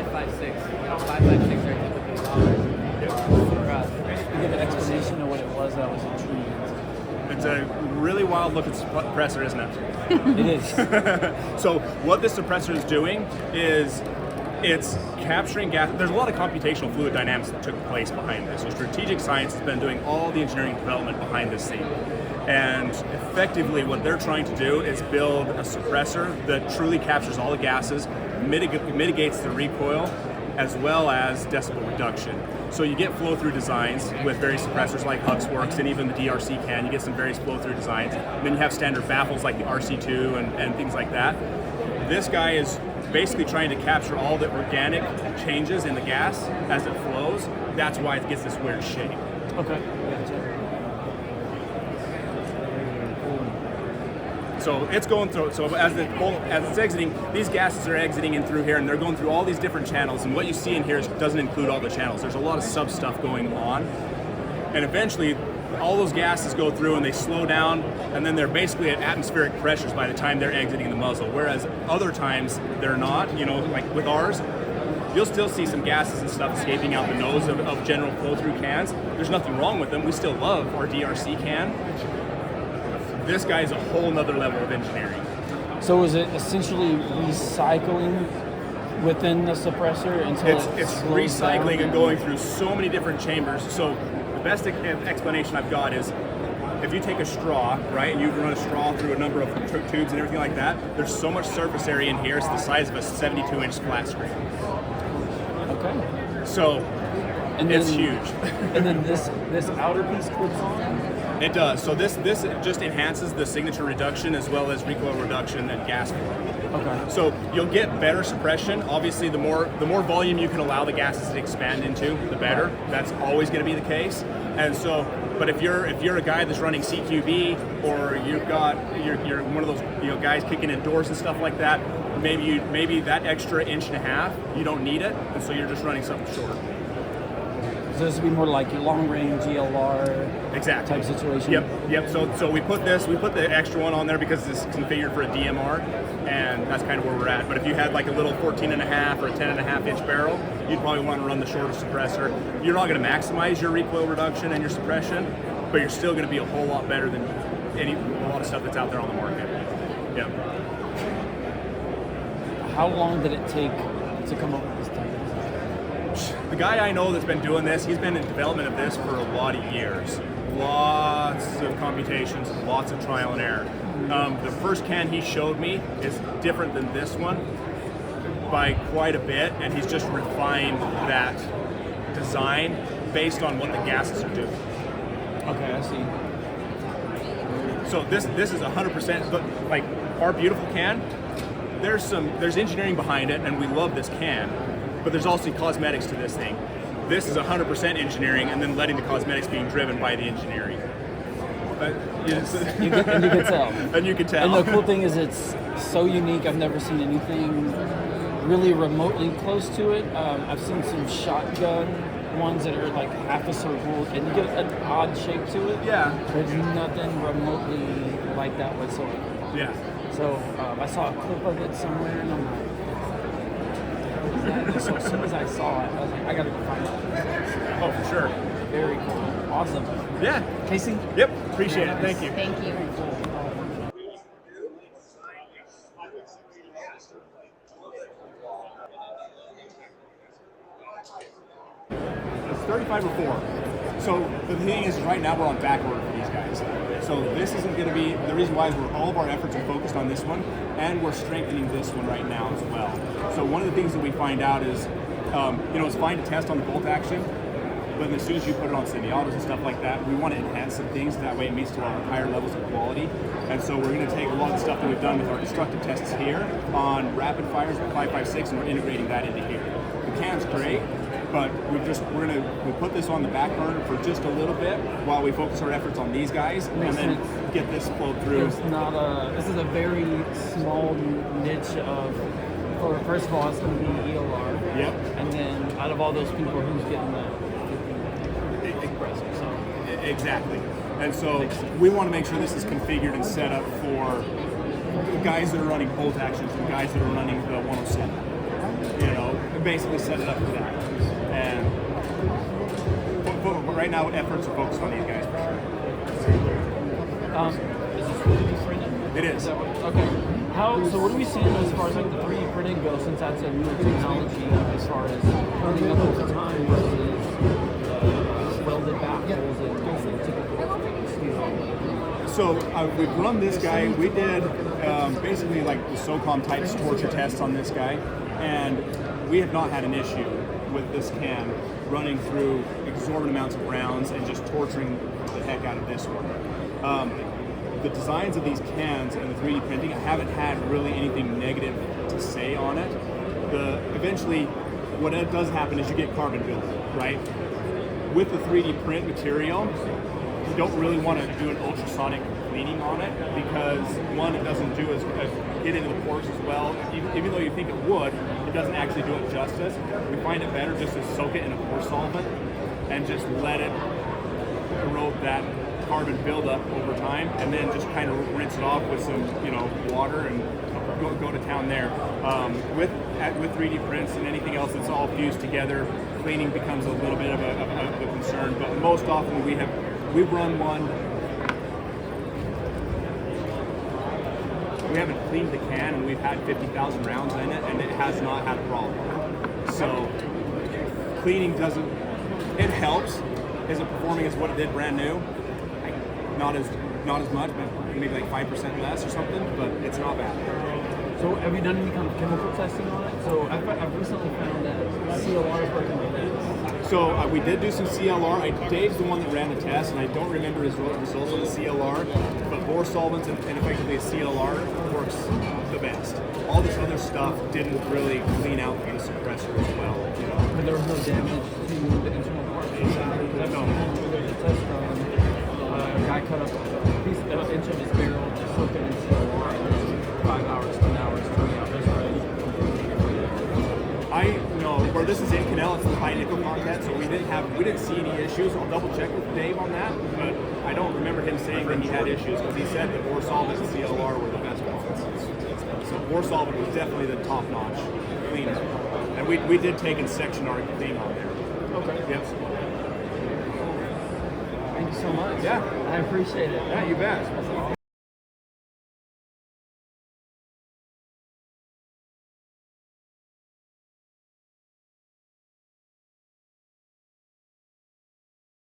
5.56. 5.56 are typically dollars. You give an explanation of what it was that was intriguing. It's a really wild looking suppressor, isn't it? It is. So what this suppressor is doing is it's capturing gas. There's a lot of computational fluid dynamics that took place behind this. So strategic science has been doing all the engineering development behind this thing. And effectively what they're trying to do is build a suppressor that truly captures all the gases, mitigates the recoil, as well as decibel reduction. So you get flow-through designs with various suppressors like Huxworks and even the DRC can. You get some various flow-through designs. And then you have standard baffles like the RC2 and things like that. This guy is basically trying to capture all the organic changes in the gas as it flows. That's why it gets this weird shape. Okay. So it's going through. So as it's exiting, these gases are exiting in through here, and they're going through all these different channels. And what you see in here doesn't include all the channels. There's a lot of sub stuff going on, and eventually, all those gases go through and they slow down, and then they're basically at atmospheric pressures by the time they're exiting the muzzle. Whereas other times they're not. You know, like with ours, you'll still see some gases and stuff escaping out the nose of general flow-through cans. There's nothing wrong with them. We still love our DRC can. This guy is a whole nother level of engineering. So is it essentially recycling within the suppressor until it's recycling and going through so many different chambers. So the best explanation I've got is if you take a straw, right, and you run a straw through a number of tubes and everything like that, there's so much surface area in here, it's the size of a 72-inch flat screen. Okay. So it's huge. And then this outer piece clips on? It does. So this just enhances the signature reduction as well as recoil reduction and gas flow. Okay. So you'll get better suppression. Obviously, the more volume you can allow the gases to expand into, the better. That's always going to be the case. And so, but if you're a guy that's running CQB, or you're one of those guys kicking indoors and stuff like that, maybe that extra inch and a half you don't need it, and so you're just running something short. So this would be more like your long range ELR exactly type situation. Yep. So we put the extra one on there because it's configured for a DMR, and that's kind of where we're at. But if you had like a little 14.5 or a 10.5 inch barrel, you'd probably want to run the shorter suppressor. You're not going to maximize your recoil reduction and your suppression, but you're still going to be a whole lot better than a lot of stuff that's out there on the market. Yeah. How long did it take to come up with this thing? The guy I know that's been doing this, he's been in development of this for a lot of years. Lots of computations, lots of trial and error. The first can he showed me is different than this one by quite a bit, and he's just refined that design based on what the gases are doing. Okay, I see. So this is 100%, but like our beautiful can, there's engineering behind it, and we love this can. But there's also cosmetics to this thing. This is 100% engineering, and then letting the cosmetics being driven by the engineering. You can tell. And you can tell. And the cool thing is it's so unique. I've never seen anything really remotely close to it. I've seen some shotgun ones that are like half a circle, and you get an odd shape to it. Yeah. But nothing remotely like that whatsoever. Yeah. So I saw a clip of it somewhere, and I'm like, so as soon as I saw it, I was like, I gotta go find it. Oh, for sure. Very cool. Awesome. Yeah. Casey? Yep. Appreciate it. Thank you. Thank you. It's 35 or 4. So the thing is, right now we're on back order for these guys. So this isn't going to be, the reason why is all of our efforts are focused on this one, and we're strengthening this one right now as well. So one of the things that we find out is, it's fine to test on the bolt action, but as soon as you put it on semi-autos and stuff like that, we want to enhance some things, that way it meets to our higher levels of quality. And so we're going to take a lot of the stuff that we've done with our destructive tests here on rapid fires with 5.56, and we're integrating that into here. The can's great, but we put this on the back burner for just a little bit while we focus our efforts on these guys, and then get this flowed through. This is a very small niche of, first of all, it's going to be ELR. Yep. And then out of all those people, who's getting the compressor? So. Exactly. And so we want to make sure this is configured and set up for guys that are running bolt actions and guys that are running the 107. and basically set it up for that. And but right now, efforts are focused on these guys for sure. Is this 3D printed? It is. Okay. So what are we seeing as far as like the 3D printing goes, since that's a new technology as far as printing up over time versus welded baffles and typical steel? So we've run this guy. We did basically like the SOCOM type torture tests on this guy, and we have not had an issue with this can running through exorbitant amounts of rounds and just torturing the heck out of this one. The designs of these cans and the 3D printing, I haven't had really anything negative to say on it. Eventually, what does happen is you get carbon buildup, right? With the 3D print material, you don't really want to do an ultrasonic cleaning on it because one, it doesn't do as get into the pores as well. Even though you think it would, it doesn't actually do it justice. We find it better just to soak it in a pore solvent and just let it erode that carbon buildup over time, and then just kind of rinse it off with some, water and go to town there. With 3D prints and anything else that's all fused together, cleaning becomes a little bit of a concern. But most often we've run one. We haven't cleaned the can, and we've had 50,000 rounds in it, and it has not had a problem. So cleaning it helps. Is it performing as what it did brand new? Not as much, but maybe like 5% less or something, but it's not bad. So have you done any kind of chemical testing on it? So I've recently found that CLR is working with it. So we did do some CLR. Dave's the one that ran the test, and I don't remember his results on the CLR, but bore solvents and effectively a CLR works the best. All this other stuff didn't really clean out the suppressor as well. But there was no damage to the internal parts. No. A guy cut up a piece of inch of his barrel, just soaked it in CLR, 5 hours, 10 hours, 20 hours, where this is in Canal, it's the high nickel content, so we didn't see any issues. I'll double check with Dave on that, but I don't remember him saying that he had issues because he said the bore solvent and CLR were the best ones. So bore solvent was definitely the top notch cleaner, and we did take and section our thing on there. Okay. Yep. Thank you so much. Yeah. I appreciate it. Yeah, you bet.